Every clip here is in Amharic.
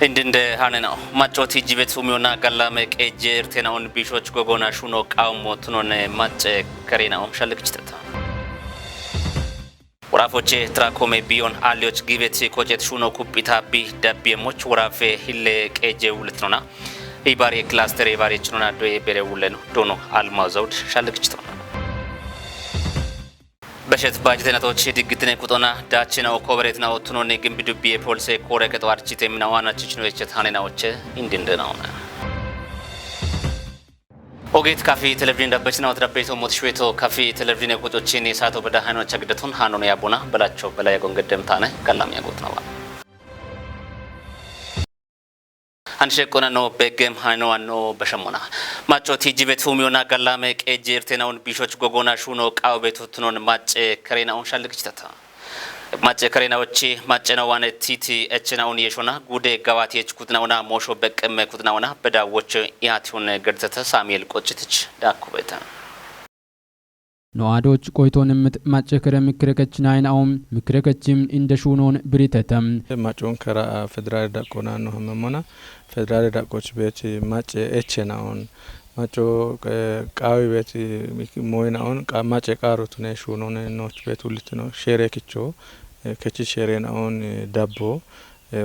Indinde hanena machoti jibet umiona galame kejer tenaun bishoch gogona shuno qawmo tunone mache karina shallikchitata warafoche trakome bion alioch giveti kojet shuno kupita bi dabbe moch warafe hille keje wultnona ibari cluster ibari chnona do bere wulen dono almazawd shallikchitona በሸት ባጅተናቶች ድግትነ ቁጦና ዳችና ኮበሬትና ወጥኖ ነግም ቢዱቢ ፖሊስ ኮረ ከተዋርቺት ምናዋናች ነው የቸት ሃኔናዎች እንድንደናውና ኦጌት ካፌ ቴሌቪዥን ዳበችና ወትራቤቶ ሞትሽዌቶ ካፌ ቴሌቪዥን ቁጦችን የሳቶ በዳሃኖች አግደቱን ሃኖን ያቦና በላቸው በላይ ጎንገደምታነ ቀላም ያጎትነዋ አንሸቆና ነው በገም ሃይኖዋኖ በሸሞና ማጮቲ ጂቤት ፉሚዮና ጋላመ ቀጀርቴናውን ቢሾች ጎጎና ሹኖ ቃው ቤቱትኖን ማጨ ከሬናውን ሻልክችተታ ማጨ ከሬናዎቺ ማጨናው ዋነ ቲቲ እችናውን የሾና ጉዴ ጋዋቲ እችኩትናውና ሞሾ በቀመ ኩትናውና በዳዎች ያቲውን ገርተተ ሳሙኤል ቆጭትች ዳኩበታ ነዋዶች ቆይቶንም ማጨከረ ምክረከችናይን አውም ምክረከችም እንደሹኖን ብሪተተም ማጮን ከራ ፌደራል ዳቆና ነው ህመሞና ፌደራል ዳቆች ቤት ማጨ እችናውን ማጮ ቃዊ ቤት ሞይናውን ማጨ ቃሩት ነው ሹኖን ኖች ቤት ሁለት ነው ሼሬክቾ ከቺ ሼሬናውን ዳቦ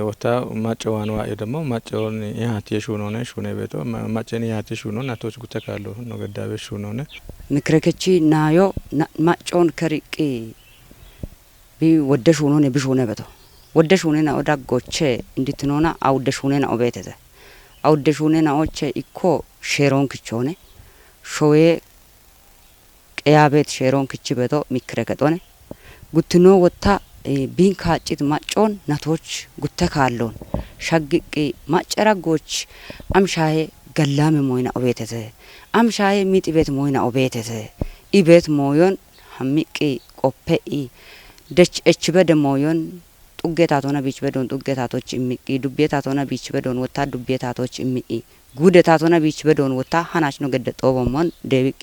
ወታ ማጨዋን ዋይ ደሞ ማጨውን ያት የሹኖን ሹኔ ቤቶ ማጨኒ ያት ሹኖን አቶች ጉተካሉ ነው ገዳቤ ሹኖን ምክረከቺ ናዮ ማጮን ከሪቂ ቢ ወደሹኖን ቢሹኔ ቤቶ ወደሹኔና ወዳጎቼ እንድትኖና አውደሹኔና ኦቤተተ አውደሹኔና ኦቼ ኢኮ ሼሮን ክቾኔ ሾዬ ቀያቤት ሼሮን ክቺ ቤቶ ምክረከጦኔ ጉትኖ ወታ ቢንካ ጭት ማጮን ናቶች ጉተካሉን ሸግቂ ማጨራጎች አምሻዬ ገላም ሞይና ኦቤተተ አምሻዬ ሚጥ ቤት ሞይና ኦቤተተ ኢቤት ሞዮን ሐሚቂ ቆፔኢ ደች እች በደሞዮን ጡጌታቶና ቢች በዶን ጡጌታቶች ኢሚቂ ዱቤታቶና ቢች በዶን ወታ ዱቤታቶች ኢሚቂ ጉደታቶና ቢች በዶን ወታ ሐናች ነው ገደጦቦሞን ደብቂ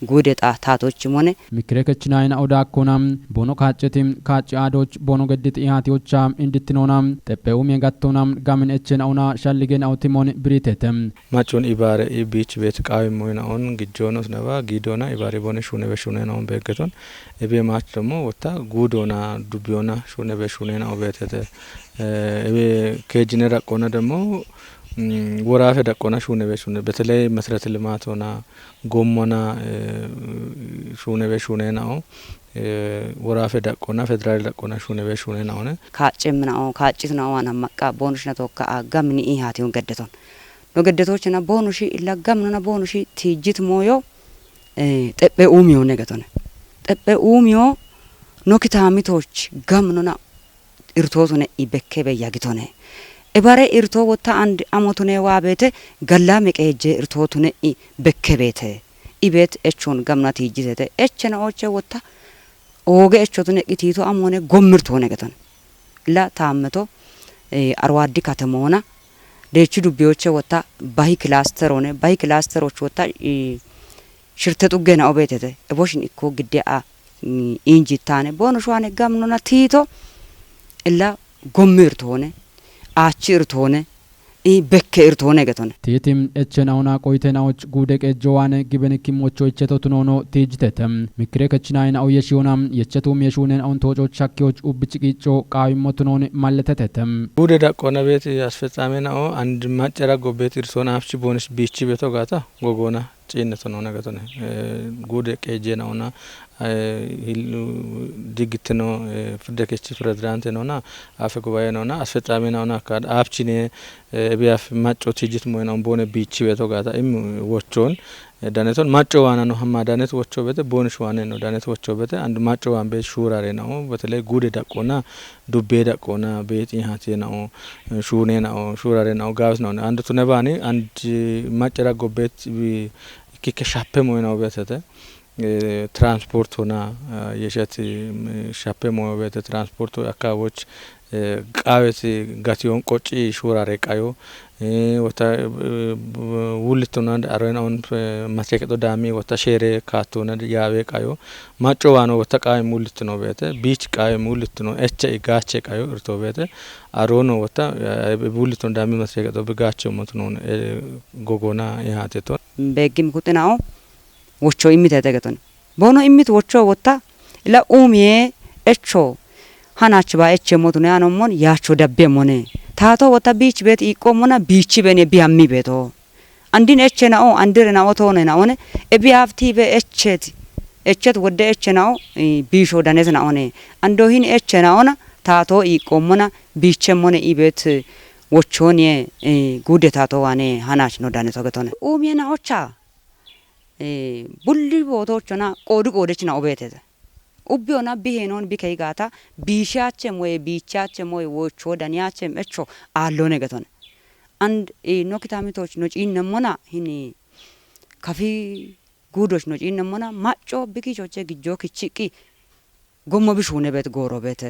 ጉደታ ታቶች ሞነ ምክረከችናይና ኦዳኮናም ቦኖ ካጨቲም ካጫዶች ቦኖ ገድት ያቲዎቻም እንድትኖናም ተペኡም የጋቶናም ጋምን እችናውና ሻልገን አውቲሞን ብሪተተም ማጮን ኢባሬ ቢች ቤት ቃዊ ሞይናውን ግጆኖስ ነባ ጊዶና ኢባሬ ቦነ ሹኔ በሹኔናው በገቶን እቤ ማች ደሞ ወታ ጉዶና ዱቢዮና ሹኔ በሹኔናው በተተ እቤ ከጂነራ ቆና ደሞ ወራፈ ዳቆና ሹኔ በሹኔ በተለይ መስረት ልማት ሆና ጎሞና ሹኔ በሹኔ ነው ወራፈ ዳቆና ፌደራል ዳቆና ሹኔ በሹኔ ነው ካጨምናው ካጭት ነው ዋና ማቃ ቦኑሽ ነቶካ አጋምኒ ኢሃቲውን ገደቶን ነው ገደቶችና ቦኑሽ ኢላጋምና ቦኑሽ ቲጅት ሞዮ ጤፔኡሚዮ ነገቶን ጤፔኡሚዮ ኖክታሚቶች ጋምኖና ኢርቶቱነ ኢበከ በያጊቶነ እባሬ ኢርቶ ወታ አንድ አሞቱነ ዋቤተ ገላ መቀጀ ኢርቶቱነ በከቤተ ኢቤት እቾን ጋምናት ይጅተተ እቸናዎቸ ወታ ኦገ እቾቱነ ኢቲቶ አሞነ ጎምርቶ ነገቶን ላ ታመቶ አርዋዲ ከተሞና ደቹ ዱቢዎቸ ወታ ባይ ክላስተር ሆነ ባይ ክላስተሮች ወታ ሽርተጡ ገና ኦቤተተ እቦሽን ኢኮ ግዲያ ኢንጂታነ ቦኑሽዋነ ጋምኖና ቲቶ ኢላ ጎምርቶ ሆነ አቺርት ሆነ በከርት ሆነ ገቶነ ቲቲም እቸናውና ቆይተናዎች ጉደቅ እጆዋነ ግበንኪሞቾ እቸቶቱኖኖ ቲጅተተም ምክረከችናይና አውየሽዮናም የቸቱም የሹነን አውን ተወጮች ሻኪዎች ኡብጭቂጮ ቃዊሞቱኖን ማለተተተም ጉደ ዳቆና ቤት ያስፈጻሜናው አንድ ማጨራ ጎቤት ኢርሶና አፍቺ ቦንስ ቢቺ ቤቶ ጋታ ጎጎና ጭነት ነው ነገቶነ ጉደ ቀጄናውና ዲግት ነው ፍደከች ፕሬዝዳንት ነውና አፈ ጉባኤ ነውና አስፈጻሚ ነውና ካድ አፍቺኔ ቢያፍ ማጮት ይጅት ሞይናው ቦነ ቢቺ ቤቶ ጋታ ወቾን ዳነቶን ማጮዋና ነው ሀማ ዳነት ወቾ በተ ቦንሽ ዋነ ነው ዳነት ወቾ በተ አንድ ማጮዋን ቤት ሹራሬ ነው በተለይ ጉደ ዳቆና ዱቤ ዳቆና ቤት ይሃቴ ነው ሹኔ ነው ሹራሬ ነው ጋብስ ነው አንድ ቱነባኔ አንድ ማጨራ ጎቤት ኪከሻፔ ሞይናው በተተ ትራንስፖርት ሆና የሸት ሻፔ ሞቤት ትራንስፖርት አካባቢዎች ቃበት ጋቲዮን ቆጪ ሹራሬ ቃዮ ወታ ውልቱና አረናውን ማስከቶ ዳሚ ወታ ሼሬ ካቶና ያቤ ቃዮ ማጮዋኖ ወታ ቃይ ሙልት ነው ቤተ ቢች ቃይ ሙልት ነው እቸ ጋቸ ቃዮ እርቶ ቤተ አሮኖ ወታ ውልቱና ዳሚ ማስከቶ በጋቸው ሞት ነው ጎጎና ያቴቶ በግም ኩጥናው ወቾ ኢሚት ተገተን ቦኖ ኢሚት ወቾ ወታ ለኡሚዬ እቾ ሀናች ባኤች ሞቱ ነው ያኖሞን ያቾ ደቤ ሞኔ ታቶ ወታ ቢች ቤት ይቆሙና ቢች በኔ ቢያሚ ቤቶ አንዲን እቸናው አንድርናው ተሆነና ሆነ እቢያፍቲ በእቸት ወደ እቸናው ቢሾ ዳነስና ሆነ አንዶሂን እቸናውና ታቶ ይቆሙና ቢች ሞኔ ኢቤት ወቾኔ ጉደ ታቶ ዋኔ ሀናች ነው ዳነ ተገተነ ኡሚና ኦቻ ቡሊ ቦቶችና ቆድቆደችና ኦቤተዘ ኡቢዮና ቢሄኖን ቢከይ ጋታ ቢሻቸም ወይ ቢቻቸም ወይ ወቾ ዳኒያቸም እቾ አሎ ነገቶነ አንድ ኖክታሚቶች ነው ጪነሞና ሂኒ ካፊ ጉዶች ነው ጪነሞና ማጮ ቢኪቾቼ ግጆ ክቺቂ ጎሞ ቢሹነ ቤት ጎሮ ቤተ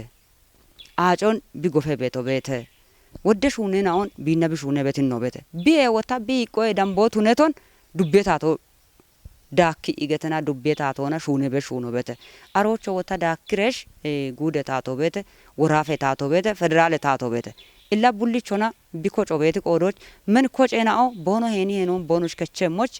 አጮን ቢጎፈ ቤቶ ቤተ ወደሽ ሁነናውን ቢነብሽ ሁነ ቤት ነው ቤተ ቢኤ ወታ ቢቆይ ዳምቦት ሁነቶን ዱቤታቶ ዳኪ ይገተና ዱቤታቶና ሹነ በሹኖ ቤተ አሮቾ ወታ ዳክሬሽ ጉደታቶ ቤተ ወራፌታቶ ቤተ ፌደራል ታቶ ቤተ ኢላ ቡሊቾና ቢኮጮ ቤት ቆዶች ምን ኮጨናው ቦኖ ሄኖን ቦኖች ከቸሞች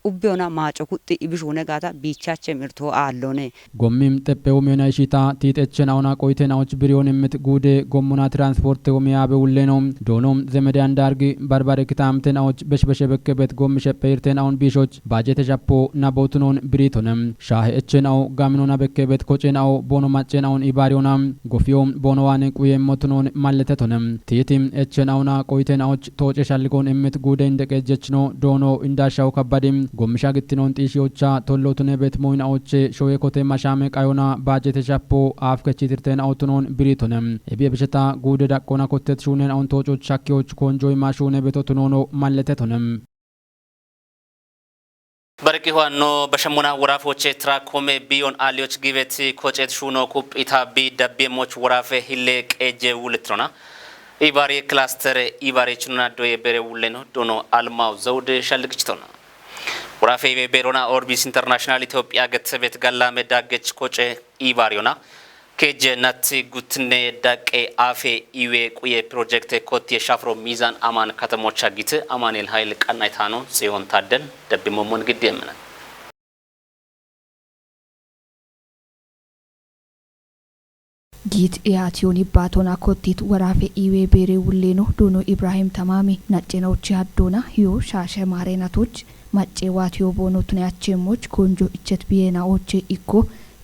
ኡቢዮና ማጮ ኩጥ ይብሹነ ጋታ ቢቻቸ ምርቶ አሎኔ ጎሚም ጠጴው ሜና ይሽታ ቲጤቸናውና ቆይተናዎች ብሪዮን ምት ጉዴ ጎሙና ትራንስፖርት ወሚያበ ውሌኖም ዶኖም ዘመድ አንዳርግ ባርባሬ ክታምተናዎች በሽበሸ በከበት ጎም ሸペርተናውን ቢሾች ባጀተ ጃፖ ናቦቱኖን ብሪቶንም ሻህ እቸናው ጋምኖና በከበት ኮጨናው ቦኖ ማጨናውን ኢባሪዮናም ጎፊዮም ቦኖዋን ቁየሞቱኖን ማለተቶንም ቲቲም እቸናውና ቆይተናዎች ተወጨሻልጎን ምት ጉዴ እንደቀጀችኖ ዶኖ እንዳሻው ከባዲም ጎምሻ ግትኖን ጢሺዮቻ ቶሎቱነ ቤት ሞይናዎች ሾዬ ኮቴ ማሻመ ቃዮና ባጀተ ሻፖ አፍከቺ ትርተን አውቱኖን ብሪቶንም እቢብሽታ ጉደ ዳቆና ኮተት ሹነን አውን ቶጮች ሻኪዎች ኮንጆይ ማሹነ ቤቶቱኖኖ ማለተቶንም በርቂ ሆኖ በሸሙና ወራፎቼ ትራኮሜ ቢዮን አሊዮች ጊቤት ኮጨት ሹኖ ኩጲታ ቢ ደቤሞች ወራፌ ሂሌ ቀጄ ውልትሮና ኢባሪ ክላስተር ኢባሪ ቹና ዶዬ በሬ ውለኖ ዶኖ አልማው ዘውድ ሸልግችቶና ወራፌ ቤሮና ኦርቢስ ኢንተርናሽናል ኢትዮጵያ ገተቤት ጋላሜ ዳገች ኮጨ ኢባሪዮና ከጀ ናት ጉትኔ ዳቄ አፌ ኢዌ ቁዬ ፕሮጀክት ኮት የሻፍሮ ሚዛን አማን ከተሞች አጊት አማኑኤል ኃይል ቀናይታኖ ጽዮን ታደል ደብሞሞን ግዴምና ጊት ያቲዮኒ ባቶና ኮቲት ወራፌ ኢዌ ቤሬ ውሌኖ ዶኖ ኢብራሂም ተማሚ ናጨናዎች ያዶና ሂዮ ሻሸ ማሬናቶች ማጨዋቲዮ ቦኖቱን ያቸሞች ኮንጆ እቸት ቢየናዎች ኢኮ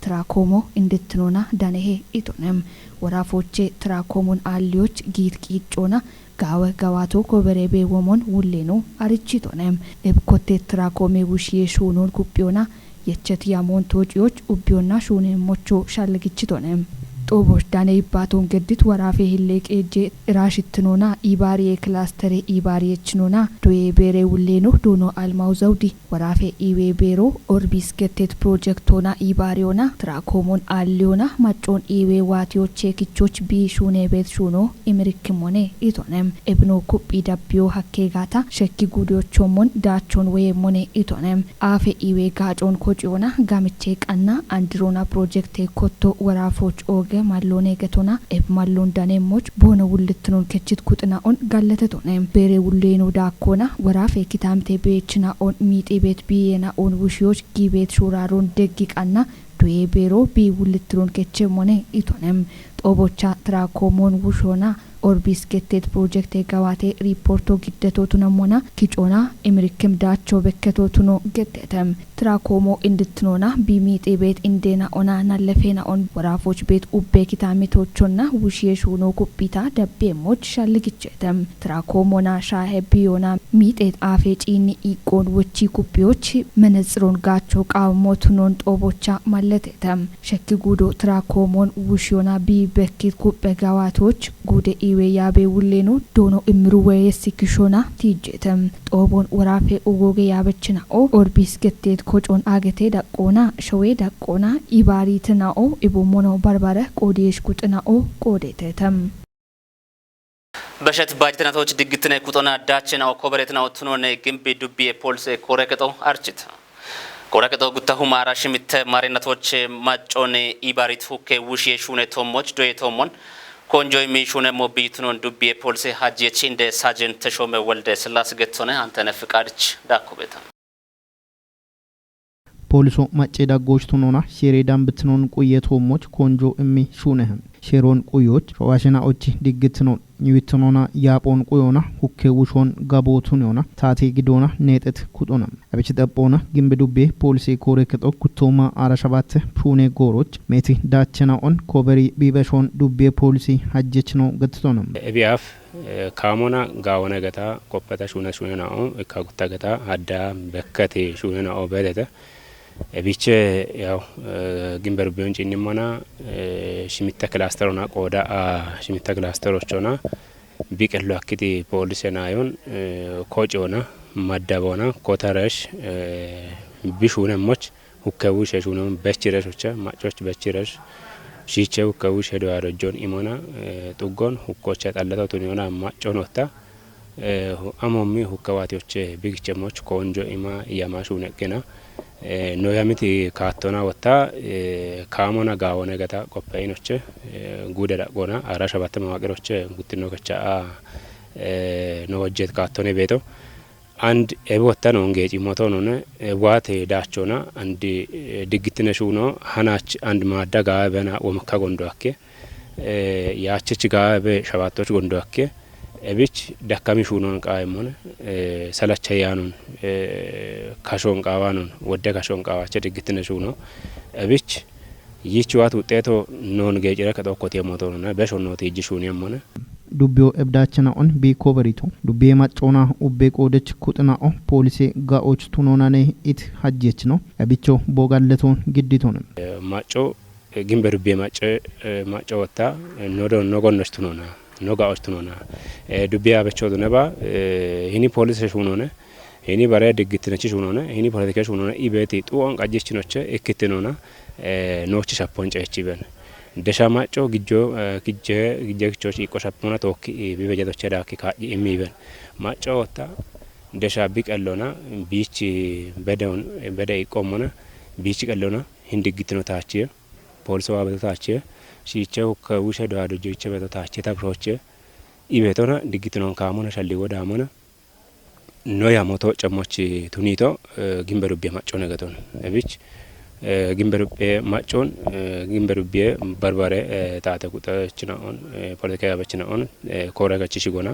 ትራኮሞ እንድትኖና ዳነሄ ኢቶነም ወራፎቼ ትራኮሙን አሊዮች ጊት ቂጮና ጋወ ጋዋቶ ኮበሬቤ ወሞን ውሌኖ አርቺቶነም እብኮቴ ትራኮሜ ውሽዬ ሹኖን ኩጲዮና የቸት ያሞን ቶጪዎች ኡቢዮና ሹኔ ሞቾ ሻልግቺቶነም ጦቦች ዳኔ ባቶን ገድት ወራፌ ሂሌቅ እጄ ራሽትኖና ኢባሪ ክላስተር ኢባሪ እችኖና ዶዬ ቤሬ ውሌኖ ዶኖ አልማው ዘውዲ ወራፌ ኢዌ ቤሮ ኦርቢስ ገቴት ፕሮጀክቶና ኢባሪዮና ትራኮሞን አሊዮና ማጮን ኢዌ ዋቲዮች ቼክቾች ቢሹኔ ቤት ሹኖ ኢምሪክሞኔ ኢቶነም እብኖ ኩጲ ዳቢዮ ሀኬ ጋታ ሸኪ ጉዲዮቾሞን ዳቾን ወየሞኔ ኢቶነም አፌ ኢዌ ጋጮን ኮጪዮና ጋምቼ ቀና አንድሮና ፕሮጀክት ኮቶ ወራፎች ኦገ ማሎኔ ገቶና ኤብ ማሎን ዳኔሞች ቦነ ውልትኖን ከችት ኩጥናኦን ጋለተቶና ቤሬ ውሌኖ ዳኮና ወራፌ ኪታምቴ ቤችና ኦን ሚጤ ቤት ቢየና ኦን ውሽዮች ጊቤት ሹራሮን ደጊቃና ዶዬ ቤሮ ቢ ውልትኖን ከቸሞኔ ኢቶነም ጦቦቻ ትራኮሞን ውሾና ኦርቢስ ገቴት ፕሮጀክት ጋዋቴ ሪፖርቶ ግደቶቱና ሞና ኪጮና ኢምሪክም ዳቾ በከቶቱኖ ገደተም ትራኮሞ እንድትኖና ቢሚጤ ቤት እንዴና ኦና ናለፌና ኦን ወራፎች ቤት ኡቤ ኪታሚቶቾና ውሽዬሽ ሆኖ ኩጲታ ደቤሞች ሻልግጨተም ትራኮሞና ሻሄ ቢዮና ሚጤት አፌ ጪኒ ኢቆን ወቺ ኩጲዎች መነጽሮን ጋቾ ቃሞቱኖን ጦቦቻ ማለተተም ሸኪ ጉዶ ትራኮሞን ውሽዮና ቢ bekkit kuppe gawaatoch gude iwe yabe wulleno dono imruwe yesikishona tijetem xobon warafe ugoge yabechna o orbis gettet koጮን አገቴ ዳቆና ሸዌ ዳቆና ኢባሪትናኦ ኢቦሞኖ ባርባረ ቆዲሽ ቁጥናኦ ቆዴተተም በሸት ባጅተናቶች ድግትነ ቁጦና ዳችናው ኮበሬትናው ትኖነ ግምቢ ዱቢ ፖሊስ ኮረከቶ አርችት ኮረከቶ ጉታሁ ማራሽሚተ ማሪናቶች ማጮኔ ኢባሪት ሁኬ ውሽ የሹነ ቶሞች ዶየቶሞን ኮንጆይ ሚሹነ ሞቢትኖን ዱቢ ፖሊስ ሀጂች እንደ ሳጅን ተሾመ ወልደ ስላስ ገቶነ አንተነ ፍቃድች ዳኩበታ ፖሊሶ ማጬ ዳጎች ቱኖና ሼሬዳን ብትኖን ቁየቶሞች ኮንጆ እሚ ሹነህም ሼሮን ቁዮች ሸዋሽናዎች ድግትኖን ኒዊትኖና ያጶን ቁዮና ሁኬ ውሾን ጋቦቱን ታቴ ግዶና ኔጠት ኩጦና አብች ጠጶና ግምብዱቤ ፖሊሴ ኮረከጦ ኩቶማ አራሻባት ሹኔ ጎሮች ሜቲ ዳቸናኦን ኮበሪ ቢበሾን ዱቤ ፖሊሲ ሀጀችኖ ገትቶና ኤቢአፍ ካሞና ጋወነ ገታ ቆපታ ሹነናኦ ካጉታ ገታ አዳ በከቴ ሹነናኦ በደተ ቢቸ ያው ግንበር ቢሆን ጭኒማና ሽሚታ ክላስተሮና ቆዳ ሽሚታ ክላስተሮችና ቢቀሉ አክቲ ፖሊስናዮን ኮጮና ማዳቦና ኮታራሽ ቢሹነሞች ሁከው ሸሹነም በችረሾች ማጮች በችረሽ ሺቸው ሁከው ሸዶ ያረጆን ኢሞና ጡጎን ሁኮች ያጣለታው ቱኒዮና ማጮን ወጣ አሞሚ ሁከዋቲዎች ቢግቸሞች ኮንጆ ኢማ ያማሹ ነገና ኖያሚቲ ካቶና ወጣ ካሞና ጋወነ ገታ ቆፓይኖች ጉደ ዳቆና አራሻባት ማዋቀሮች ጉትኖ ከቻ ኖወጀት ካቶኔ ቤቶ አንድ ኤቦታ ነው እንጌጪ ሞቶ ነው ዋቴ ዳቾና አንድ ድግትነሹ ነው ሃናች አንድ ማዳ ጋበና ወመካ ጎንዶአኬ ያችች ጋበ ሸባቶች ጎንዶአኬ ኤቢች ዳካሚ ሹኖን ቃይሞነ ሰላቻያኑን ካሾን ቃዋኑን ወደ ካሾን ቃዋቸ ድግትነሹ ነው ኤቢች ይችዋት ውጤቶ ኖን ገጭረ ከዶኮቴ ሞቶ ነው በሾኖት ይጅሹን የሞነ ዱቢዮ ኤብዳችናኦን ቢኮበሪቱ ዱቢ ማጮና ኡቤ ቆደች ኩጥናኦ ፖሊሴ ጋኦች ቱኖናኔ ኢት ሀጀች ነው አቢቾ ቦጋለቶን ግዲቶን ማጮ ግንበር ዱቢ ማጮ ወጣ ኖዶ ኖጎነች ቱኖና ኖጋኦች ቱኖና ዱቢ አበቾ ነባ ይኒ ፖሊስ ሹኖነ ይኒ ባሪያ ድግትነች ሹኖነ ይኒ ፖለቲካሽ ሹኖነ ኢቤቲ ጡዋን ቃጀችኖች እክትኖና ኖች ሻፖንጨችበን ደሻማጮ ግጆ ግጆች ይቆሻፖና ቶክ ቢበጀቶች ዳኪ ካጂ የሚበን ማጮ ወጣ ደሻ ቢቀሎና ቢች በደውን በደይ ቆሞና ቢች ቀሎና ህንድግት ነው ታች ፖሊስ ዋበታች ሲቸው ከውሸዶ አዶጆች በታች ታብሮች ኢቤቶና ድግት ነው ካሞና ሸሊ ወዳሞና ኖያ ሞቶ ጨሞች ቱኒቶ ግንበሩቤ ማጮ ነገቶን እብች ግንበሩቤ ማጮን ግንበሩቤ ባርባሬ ታተ ቁጣችናውን ፖለቲካ ያበችናውን ኮረጋች ሲጎና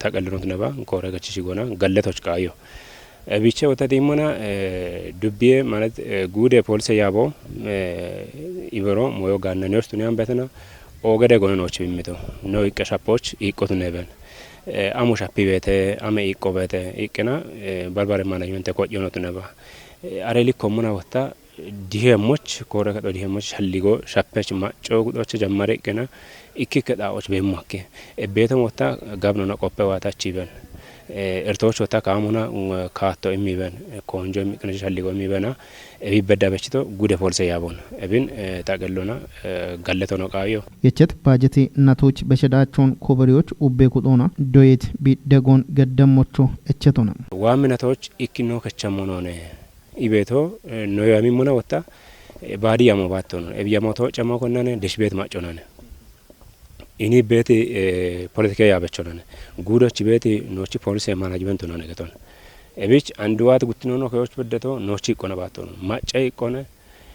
ታቀልኖት ነባ ኮረጋች ሲጎና ገለቶች ቃዮ ቢቸ ወተዲሞና ዱቤ ማለት ጉደ ፖሊስ ያቦ ኢበሮ ሞዮ ጋናኔዎች ቱኒያን በተና ኦገደ ጎነኖች ቢሚቶ ነው ይቀሻፖች ይቆቱ ነበር አሞሻፒ ቤተ አመ ይቆበተ ይቀና ባርባሬ ማናጅመንት ተቆጭኖት ነባ አሬሊ ኮሙና ወጣ ዲሄሞች ኮረከዶ ዲሄሞች ሸሊጎ ሻፔች ማጮ ጉዶች ጀማረ ይቀና ኢኪከዳዎች በማከ ቤተም ወጣ ጋብኖና ቆpeዋታች ይበን እርቶች ወጣ ካሙና ካቶ የሚበን ኮንጆ የሚቀነሽ ሸሊጎ የሚበና ቢበዳ በችቶ ጉደ ፖሊስ ያቦን እብን ታቀሎና ጋለቶ ነው ቃዮ የቸት ባጀቴ እናቶች በሸዳቸውን ኮበሪዎች ኡቤ ቁጦና ዶየት ቢደጎን ገደሞቾ እቸቶና ዋምነቶች ኢኪኖ ከቸሞኖ ነው ኢቤቶ ኖያሚ ሙና ወጣ ባዲ ያሞባቶ ነው እብያሞቶ ጨማ ኮናነ ደሽቤት ማጮናነ ኢኒ ቤት ፖለቲካ ያበቸናነ ጉዶች ቤት ኖቺ ፖሊስ ማናጅመንት ነው ነገቶን እብች አንዱዋት ጉትኖ ነው ከዎች በደቶ ኖቺ ቆነባቶ ነው ማጫይ ቆነ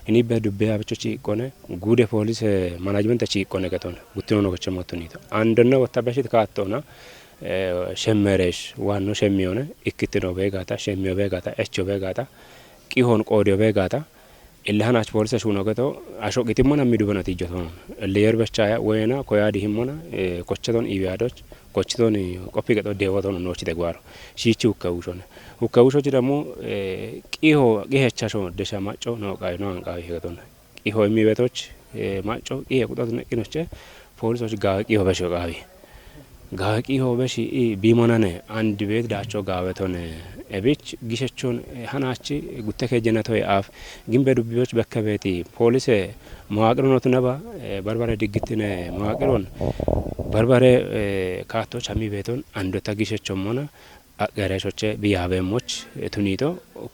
ኢኒ በዱቤ ያበቾች ቆነ ጉደ ፖሊስ ማናጅመንት ቺ ቆነ ነገቶን ጉትኖ ነው ከቸሞቶ ነው አንደነ ወጣ በሽት ካቶና ሸመረሽ ዋኖ ሸሚዮነ ኢክትኖ በጋታ ሸሚዮ በጋታ እቾ በጋታ ቂሆን ቆዲዮ በጋታ ኢላሃናች ፖሊስ ሹኖ ገቶ አሾቂቲሞና ሚዱበናት ይጆቶን ለየር በቻያ ወይና ኮያዲ ሂሞና ኮቸቶን ኢቢያዶች ኮቸቶን ኮፒ ገቶ ዴወቶን ኖች ተግባሩ ሺቺ ሁከውሾች ደግሞ ቂሆ ቂሄቻሾ ደሻማጮ ነው ቃይ ነው አንቃይ ገቶን ቂሆ የሚቤቶች ማጮ የቁጣት ነቅኖች ፖሊሶች ጋቂ ሆበሽ ጋቂ ሆበሽ ቢሞናነ አንድ ቤት ዳቸው ጋበቶን እቤች ጊሸቾን ሀናቺ ጉተከ ጀነቶይ አፍ ግን በዱቢዎች በከቤቲ ፖሊስ መዋቅሮት ነባ በርበሬ ድግትነ መዋቅሮን በርበሬ ካቶች አሚ ቤቶን አንዶ ተጊሸቾም ሆነ አገራሾች ቢያበሞች ቱኒቶ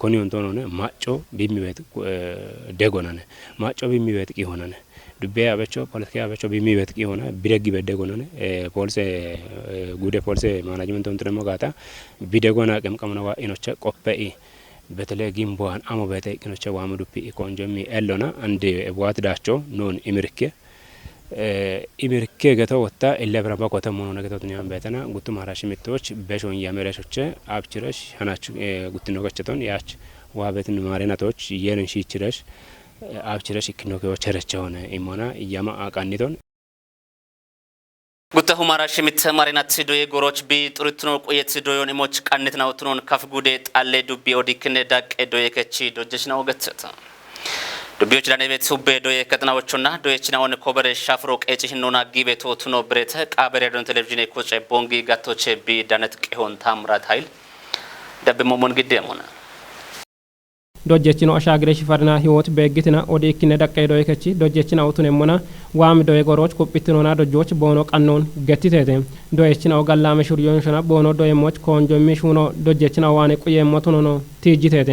ኮኒዮንቶን ማጮ ቢሚቤት ደጎናነ ማጮ ቢሚቤት ይሆናነ ዱቤ አበቾ ፖለቲካ አበቾ ቢሚቤት ይሆና ቢደግ በደጎናነ ፖሊስ ጉደ ፖሊስ ማናጅመንት እንትነሞ ጋታ ቢደጎና ቀምቀምነዋ ኢኖቸ ቆፈኢ በተለይ ጊምቦን አሞ በተ ኢኖቸ ዋሙዱፒ ኢኮንጆሚ ኤሎና አንድ ዋት ዳቸው ኖን ኢምርኬ ገተው ወጣ ኢለብራባ ቆተሞኑ ነገቶት ኒያን በተና ጉቱ ማራሽ ምቶች በሾን ያመረሾች አብችረሽ ሀናች ጉትኖ ገቸቶን ያች ዋበትን ማረናቶች የርን ሺችረሽ አብችረሽ ኢክኖከው ቸረቸውን ኢሞና ያማ አቃኒቶን ጉቱ ማራሽ ምት ማረናት ዶዬ ጎሮች ቢ ጥሩትኖ ቆየት ዶዮን ኢሞች ቃንትናው ትኖን ካፍጉዴ ጣሌ ዱቢ ኦዲክነ ዳቀ ዶዬ ከቺ ዶጀሽናው ገተታ ዱቢዎች ዳኔቤት ሱቤ ዶዬ ከተናዎቹና ዶዬችናውን ኮበረ ሻፍሮ ቀጭህኖና ጊቤቶ ቱኖ ብሬተ ቃበሬ ዶን ቴሌቪዥን ኮጨ ቦንጊ ጋቶቼ ቢ ዳነት ቀሆን ታምራት ኃይል ደብሞሞን ግዴሞና ዶጀችኖ አሻግሬ ሽፈርና ህይወት በግትና ኦዲክነ ዳቀ ዶዬ ከቺ ዶጀችናው ቱነሞና ዋም ዶዬ ጎሮች ኮፒትኖና ዶጆች ቦኖ ቀኖን ገቲቴቴ ዶዬችናው ጋላመ ሹርዮን ሾና ቦኖ ዶዬሞች ኮንጆሚ ሹኖ ዶጀችናው ዋኔ ቁየሞቱኖ ቲጂቴቴ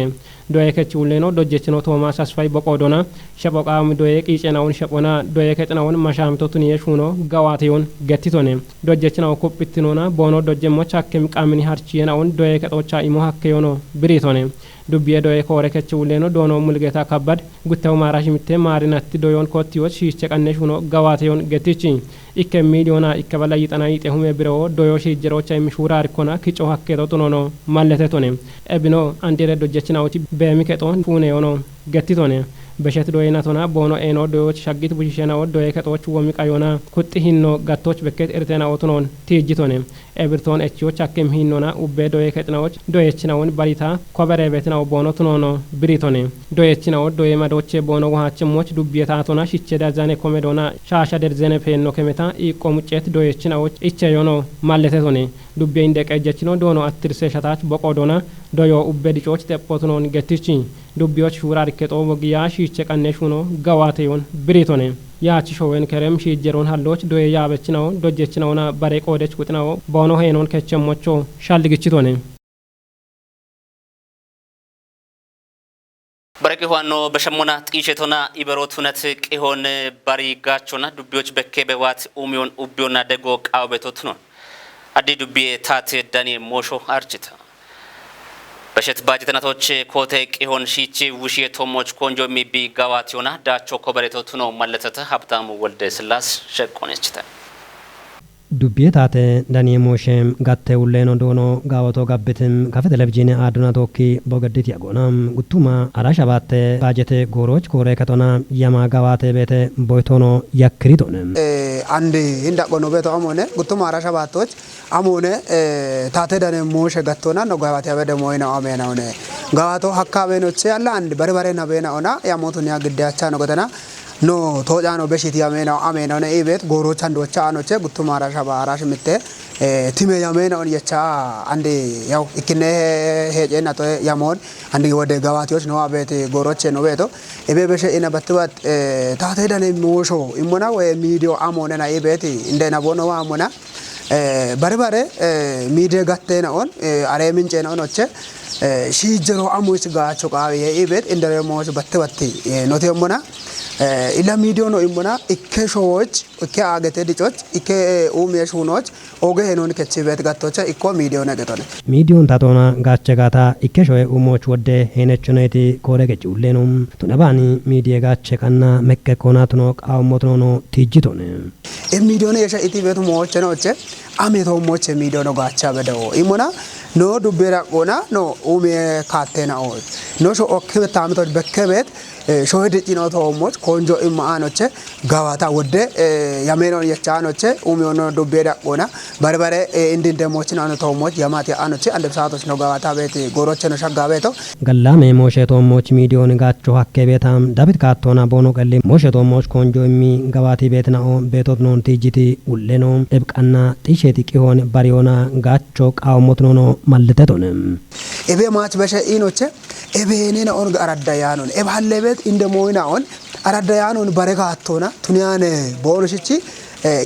ዶዬ ከቺ ውሌኖ ዶጀችኖ ቶማስ አስፋይ በቆዶና ሸቦቃም ዶዬ ቂጨናውን ሸቦና ዶዬ ከጭናውን ማሻምቶቱን የሹኖ ጋዋቴውን ገቲቶኔ ዶጀችናው ኮፒትኖና ቦኖ ዶጀሞች አከም ቃምኒ ሃርቺየናውን ዶዬ ከጦቻ ኢሞ ሀከዮኖ ብሪቶኔ ዱቢዬ ዶዬ ኮሬ ከቺ ውሌኖ ዶኖ ሙልጌታ ከባድ ጉተው ማራሽ ምቴ ማሪናት ዶዮን ኮቲዎች ሺቸ ቀነሽ ሹኖ ጋዋቴውን ገቲቺ ኢከ ሚሊዮና ኢከበላ ይጠና ይጤሁሜ ብሮ ዶዮ ሺጀሮቻ የሚሹራ አርኮና ኪጮ ሀከቶ ጡኖ ማለተቶኔ ኤብኖ አንዴረ ዶጀችናውቲ በሚከቶን ፉኔዮኖ ገቲቶኔ በሸት ዶዬና ቶና ቦኖ ኤኖ ዶዮች ሻጊት ቡሽሸናው ዶዬ ከጦች ወሚቃዮና ኩጥሂኖ ጋቶች በከት ኤርቴና ኦቶኖን ቲጅቶኔ ኤብርቶን ኤችዮች አከም ሂኖና ኡቤ ዶዬ ከጥናዎች ዶዬችናውን ባሪታ ኮበሬ ቤትናው ቦኖ ቱኖኖ ብሪቶኔ ዶዬችናው ዶዬ ማዶቼ ቦኖ ውሃችሞች ዱቢየታቶና ሽቼ ዳዛኔ ኮሜዶና ሻሻ ደርዘነ ፔኖ ከመታ ኢቆሙጨት ዶዬችናዎች ኢቸዮኖ ማለተቶኔ ዱቤ እንደቀጀችኖ ዶኖ አትርሴ ሸታች በቆዶና ዶዮ ኡቤ ዲጮች ተጶትኖን ገቲቺ ዱቢዎች ሹራ ሪከጦ ወግያ ሺቸ ቀነሹኖ ጋዋቴውን ብሪቶኔ ያቺ ሾወን ከረም ሺጀሮን ሀሎች ዶዬ ያበችናው ዶጀችናውና ባሬ ቆደች ቁጥናው ቦኖ ሄኖን ከቸሞቾ ሻልግችቶኔ በረቂ ሆኖ በሸሞና ጥይሸቶና ኢበሮቱነት ቂሆን ባሪ ጋቾና ዱቢዎች በከበዋት ኡሚዮን ኡቢዮና ደጎ ቃውበቶት ነው አዲ ዱቢዬ ታት ዳኒ ሞሾ አርችታ በሸት ባጅተናቶች ኮቴ ቂሆን ሺቺ ውሽየ ቶሞች ኮንጆ ሚቢ ጋዋቲዮና ዳቾ ኮበሬቶት ነው ማለተተ ሀብታሙ ወልደ ስላስ ሸቆነችታ ዱቢየታተ ዳኒ ሞሸም ጋተ ውሌኖ ዶኖ ጋወቶ ጋብትም ካፈ ቴሌቪዥን አዱና ቶኪ ቦገዲት ያጎናም ጉቱማ አራሻባተ ባጀተ ጎሮች ኮሬ ከቶና ያማ ጋዋተ ቤተ ቦይቶኖ ያክሪቶንም አንድ እንዳቆኖ ቤቶ አሞነ ጉቱማ አራሻባቶች አሞነ ታተ ዳኒ ሞሸ ጋቶና ነው ጋዋተ ያበደ ሞይና አሜናውነ ጋዋቶ ሀካቤኖች ያለ አንድ በርበሬና ቤናውና ያሞቱን ያግዳቻ ነው ገተና ኖ ቶጃኖ በሽት ያሜናው አሜናው ነው ኢቤት ጎሮች አንዶቻ አኖቼ ጉቱማ አራሽ ምቴ ቲሜ ያሜናው የቻ አንዴ ያው እክነ ሄጄና ቶ ያሞን አንዴ ወደ ጋዋቲዎች ነው አቤት ጎሮች ነው ቤቶ ኢቤ በሸ ኢና በትባት ታተ ዳኔ ሞሾ ኢሞና ወይ ሚዲዮ አሞነና ኢቤት እንደና ቦኖ አሞና በርበሬ ሚዲዮ ጋቴና ኦን አሬ ምንጭ ነው ኖቼ ሺጀሮ አሞች ጋቸው ቃዊ ኢቤት እንደረሞች በትባት ኖቴ ሞና ኢላ ሚዲዮ ነው ኢሞና ኢከሾዎች ኢከ አገቴ ዲጮች ኢከ ኡሜሽ ሁኖች ኦገ ሄኖን ከቺበት ጋቶቻ ኢኮ ሚዲዮ ነገቶነ ሚዲዮን ታቶና ጋቸ ጋታ ኢከሾይ ኡሞች ወደ ሄነችነቲ ኮረገጭ ሁሌኑም ቱነባኒ ሚዲዮ ጋቸ ቀና መከኮና ቱኖ ቃውሞት ነው ቲጂቶነ ሚዲዮ ነው የሻ ኢቲ ቤቱ ሞች ነው እጨ አሜቶ ሞች ሚዲዮ ነው ጋቻ በደው ኢሞና ኖ ዱቤራ ቆና ኖ ኡሜ ካቴና ኦ ኖ ሾ ኦክበታ አመቶች በከበት ሾህድ ጭኖ ተሞች ኮንጆ ኢማአኖቼ ጋባታ ወደ ያሜኖን የቻኖቼ ኡሚዮኖ ዱቤዳ ቆና በርበሬ እንዲን ደሞችን አኖ ተሞች ያማት አኖቼ አንድ ሰዓቶች ነው ጋባታ ቤት ጎሮቼ ነው ሸጋ ቤቶ ገላሜ ሞሼ ቶሞች ሚዲዮን ጋቸው ሀኬ ቤታም ዳዊት ካቶና ቦኖ ቀሌ ሞሼ ቶሞች ኮንጆ ኢሚ ጋባቲ ቤት ነው ቤቶት ነው ቲጂቲ ውሌኖ እብቃና ጢሼቲ ቂሆን ባሪዮና ጋቸው ቃውሞት ነው ማልተቶንም ኤቤ ማች በሸኢኖቼ ኤቤኔና ኦን አራዳያኖን ኤባለቤት እንደ ሞይናውን አራዳያኖን በረካቶና ቱኒያነ ቦሎሽቺ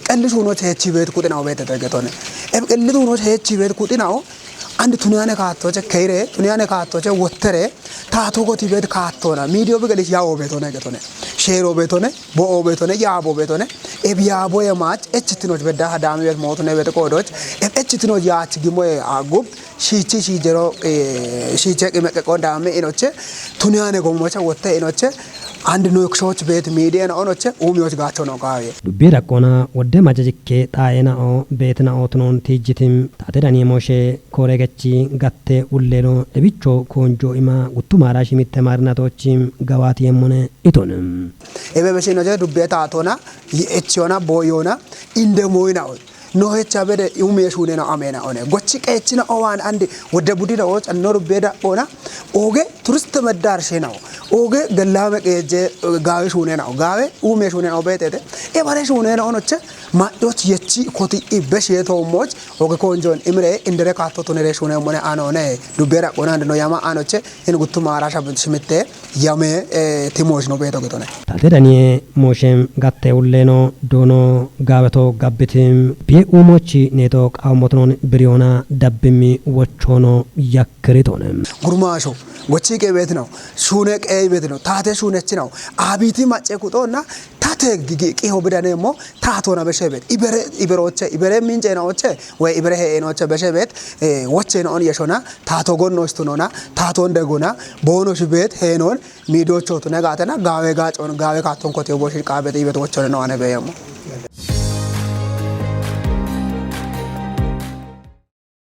ቀልሹ ነው ቸቺ ቤት ቁጥናው ቤት ተደገቶነ ኤብቀልቱ ነው ቸቺ ቤት ቁጥናው አንድ ቱኒያነ ካቶቸ ከይሬ ቱኒያነ ካቶቸ ወተሬ ታቶጎቲ ቤት ካቶና ሚዲዮ በገሊሽ ያው ቤቶነ ገቶነ ሼሮ ቤቶነ ቦኦ ቤቶነ ያቦ ቤቶነ ኤቢያቦ የማች እችትኖች በዳ ዳሚ ቤት ሞቱነ ቤት ቆዶች እችትኖች ያች ግሞ አጉብ ሺቺ ሺጀሮ ሺቼ ቅመቀቆ ዳሚ ኢኖቼ ቱኒያነ ጎሞቸ ወተ ኢኖቼ አንድ ኖክሾች ቤት ሚዲያን ኦኖቼ ኡሚዎች ጋቸው ነው ጋዬ ዱቤ ዳቆና ወደ ማጀጅኬ ጣየናኦ ቤትናኦ ትኖን ቲጅቲም ታተዳኒ ሞሼ ኮሬገቺ ጋቴ ውሌኖ እቢቾ ኮንጆ ኢማ ጉቱ ማራሽ ሚተማርናቶችም ጋዋት የሞነ ኢቶንም ኤበበሽ ነው ዱቤ ታቶና የኤችዮና ቦዮና እንደ ሞይናው ኖሄቻ በደ ኡሚየሹኔ ነው አሜና ኦነ ጎቺ ቀችና ኦዋን አንድ ወደ ቡዲ ነው ጨኖር ቤዳ ኦና ኦጌ ቱሪስት መዳርሼ ነው ኦጌ ገላመ ቀጀ ጋዌ ሹኔ ነው ጋዌ ኡሚየሹኔ ነው ቤቴ ኤባሬ ሹኔ ነው ኦኖቼ ማዶች የቺ ኮቲ ኢበሼቶ ሞች ኦጌ ኮንጆን ኢምሬ እንደረ ካቶቶ ነሬ ሹኔ ሞነ አኖነ ዱቤራ ኦና እንደኖ ያማ አኖቼ እን ጉቱ ማራሻ ብትሽምቴ ያሜ ቲሞች ነው ቤቶ ገቶነ ታተዳኒ ሞሼም ጋቴ ውሌኖ ዶኖ ጋበቶ ጋብቲም ኡሞች ኔቶ ቃውሞትኖን ብሪዮና ዳብሚ ወቾኖ ያክሪቶንም ጉርማሾ ጎቺ ቤት ነው ሹኔ ቀይ ቤት ነው ታቴ ሹነች ነው አቢቲ ማጨ ቁጦና ታቴ ቂሆ ብዳኔሞ ታቶና በሸቤት ኢበሮቼ ኢበረ ሚንጨናዎቼ ወይ ኢበረ ሄኖቼ በሸቤት ወቼ ነው የሾና ታቶ ጎኖስቱ ነውና ታቶ እንደጎና ቦኖሽ ቤት ሄኖን ሚዶቾቱ ነጋተና ጋዌ ጋጮን ጋዌ ካቶን ኮቴ ቦሽ ቃቤት ኢበት ወቾ ነው አነ በየሞ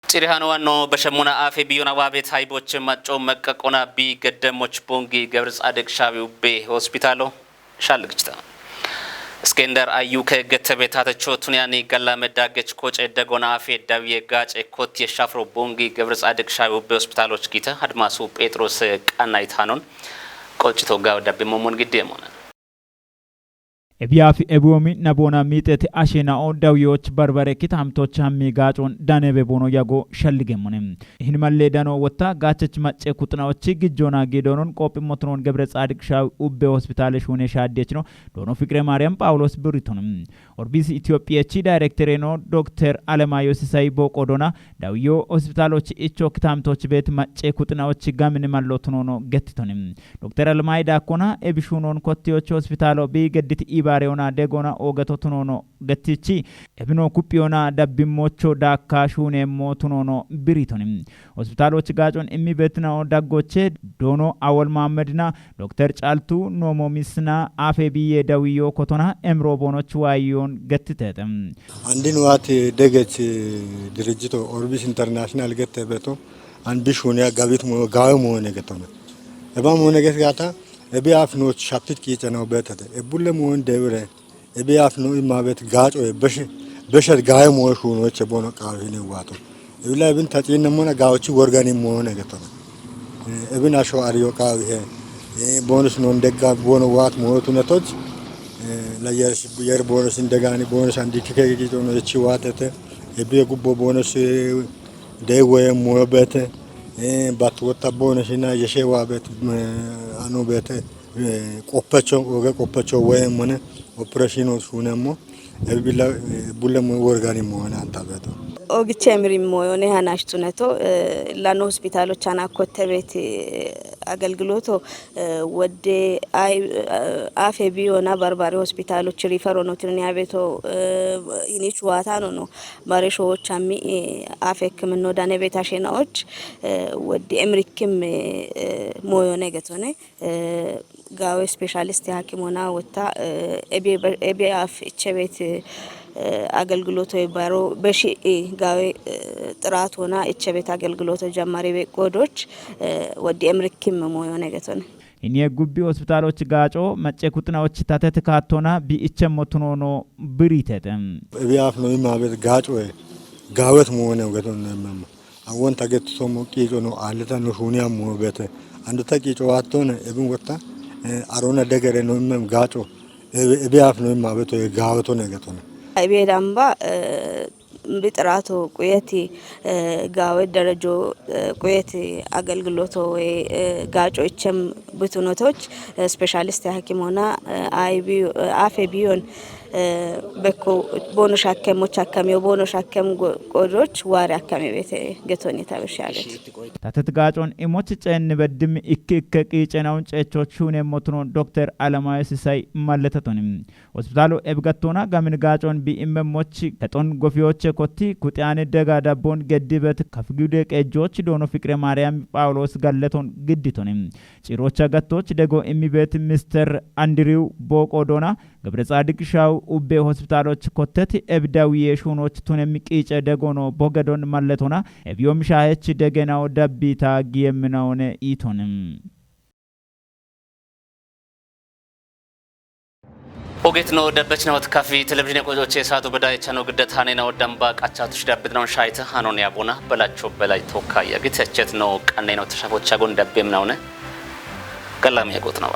ጭሪሃን ዋኖ በሸሙና አፌ ቢዮና ዋቤት ሃይቦች ማጮ መቀቆና ቢ ገደሞች ቦንጊ ገብረ ጻድቅ ሻቢው ቤ ሆስፒታሎ ሻልግጭታ እስኬንደር አዩ ከገተቤታተቾ ቱኒያኒ ገላ መዳገች ኮጨ ደጎና አፌ ዳዊየ ጋጨ ኮት የሻፍሮ ቦንጊ ገብረ ጻድቅ ሻቢው ቤ ሆስፒታሎች ጊተ አድማሱ ጴጥሮስ ቃናይታኖን ቆጭቶ ጋው ዳብ ሞሞን ግዴሞና ebiyafi ebuomi nabona mitete ashena o dawyoch barbare kitamtoch hammi gaacon danebe bono yago shalligemonem hinmalle dano wota gaachech macce kutnaoch gijona gedonon qopimotnon gebre ጻድቅ ሻው ኡቤ ሆስፒታል ሹኔ ሻዴች ነው ዶኖ ፍቅሬ ማርያም ጳውሎስ ብሪቶንም ኦርቢስ ኢትዮጵያቺ ዳይሬክተር ነው ዶክተር አለማዮ ሲሳይ ቦቆዶና ዳውዮ ሆስፒታሎች ኢቾ ክታምቶች ቤት macce kutnaoch gamin malotno no getitonim ዶክተር አለማይ ዳኮና ኤቢሹኖን ኮቴዎች ሆስፒታሎ ቢገድት ባሬውና ደጎና ኦገቶቱኖኖ ገቲቺ እብኖ ኩፒዮና ዳብሞቾ ዳካሹኔ ሞቱኖኖ ብሪቶንም ሆስፒታሎች ጋጮን እሚበትናው ዳጎቼ ዶኖ አወል ማመድና ዶክተር ጫልቱ ኖሞሚስና አፌቢዬ ዳዊዮ ኮቶና ኤምሮ ቦኖች ዋዮን ገትተተም አንዲን ዋት ደገች ድርጅቶ ኦርቢስ ኢንተርናሽናል ገተበቶ አንቢሹኒያ ጋቢት ጋሞ ነገተነ እባሞ ነገት ጋታ እቢያፍኖች ሻፕት ቂጨናው በተተ እቡለም ወን ደብረ እቢያፍኖ ማበት ጋጮ በሸር ጋይ ሞሹ ነው ቸቦኖ ቃሪ ነው ዋቶ እብላብን ተጪነሞና ጋዎቹ ወርጋኒ ሞነ ገተነ እብን አሾ አሪዮ ቃዊ ቦነስ ነው እንደጋ ቦኖ ዋት ሞቱ ነቶች ለየርሽ የር ቦነስ እንደጋኒ ቦነስ አንዲከ ቂጮ ነው እቺ ዋተተ እቢየ ጉቦ ቦነስ ደወየ ሞበተ ባትወጣ ቦነሽና የሸዋ ቤት አኖ ቤት ቆፈቸው ወይም ሆነ ኦፕሬሽኖች ሆነሞ እብላ ቡለም ወርጋኒ ሞና አንታበቶ ኦግቼ ምሪም ሞዮኔ ሃናሽቱነቶ ላኖ ሆስፒታሎች አናኮተ ቤት አገልግሎቶ ወደ አፌ ቢዮና ባርባሪ ሆስፒታሎች ሪፈር ነው ትንያ ቤቶ ኢኒቹ ዋታ ነው ባሬሾዎች አሚ አፌክ ምን ነው ዳነ ቤታሽናዎች ወደ ኤምሪክም ሞዮኔ ገቶኔ ጋዌ ስፔሻሊስት ሐኪሞና ወታ ኤቢ አፍ እቸቤት አገልግሎቶ ይባሮ በሺ ጋዌ ጥራት ሆና እቸቤት አገልግሎቶ ጀማሪ ቤት ኮዶች ወዲ ኤምሪክም ሞዮ ነገቶነ ኢኒ ጉቢ ሆስፒታሎች ጋጮ መጨ ኩጥናዎች ታተት ካቶና ቢእቸም ሞትኖኖ ብሪተተ ቢያፍ ነው ማበት ጋጮ ጋወት መሆነ ገቶን ነመም አወን ታገት ሶሞ ቂጮ ነው አለታ ነው ሹኒያ ሞበት አንዱ ታቂጮ ዋቶነ እብን ወጣ አሮና ደገረ ነው መም ጋጮ ቢያፍ ነው ማበት ጋወቶ ነገቶነ ቤዳምባ ቢጥራቶ ቁየቲ ጋወ ደረጆ ቁየቲ አገልግሎቶ ጋጮችም ብቱኖቶች ስፔሻሊስት ሐኪሞና አይቢ አፌ ቢዮን በኮ ቦኖ ሻከሞች አከሚው ቦኖ ሻከም ቆዶች ዋሪ አከሚ ቤት ገቶኒ ታበሻለት ታተት ጋጮን ኢሞች ጨን በድም ኢክክ ቂጨናውን ጨቾች ሁኔ ሞትኖ ዶክተር አለማየ ሲሳይ ማለተቶንም ሆስፒታሉ ኤብጋቶና ጋምን ጋጮን ቢኢመሞች ከጦን ጎፊዎች ኮቲ ኩጢያን ደጋ ዳቦን ገድበት ከፍጉደ ቀጆች ዶኖ ፍቅረ ማርያም ጳውሎስ ጋለቶን ግድቶንም ጭሮቻ ጋቶች ደጎ ኢሚቤት ሚስተር አንድሪው ቦቆዶና ገብረ ጻድቅ ሻው ኡቤ ሆስፒታሎች ኮተት ኤብዳዊ የሹኖች ቱንም ቂጨ ደጎኖ ቦገዶን ማለቶና ኤቢዮም ሻሄች ደገናው ዳቢታ ጊየምናውን ኢቶንም ኦጌት ነው ደበች ነው ተካፊ ቴሌቪዥን ቆጆች የሳቱ በዳይ ቻናል ግደት ሃኔ ነው ደምባ ቃቻቱሽ ዳብት ነው ሻይተ ሃኖን ያቦና በላቸው በላይ ተወካይ ያግተቸት ነው ቀኔ ነው ተሻፎቻ ጎን ዳቤም ነውነ ቀላም ያቆጥ ነው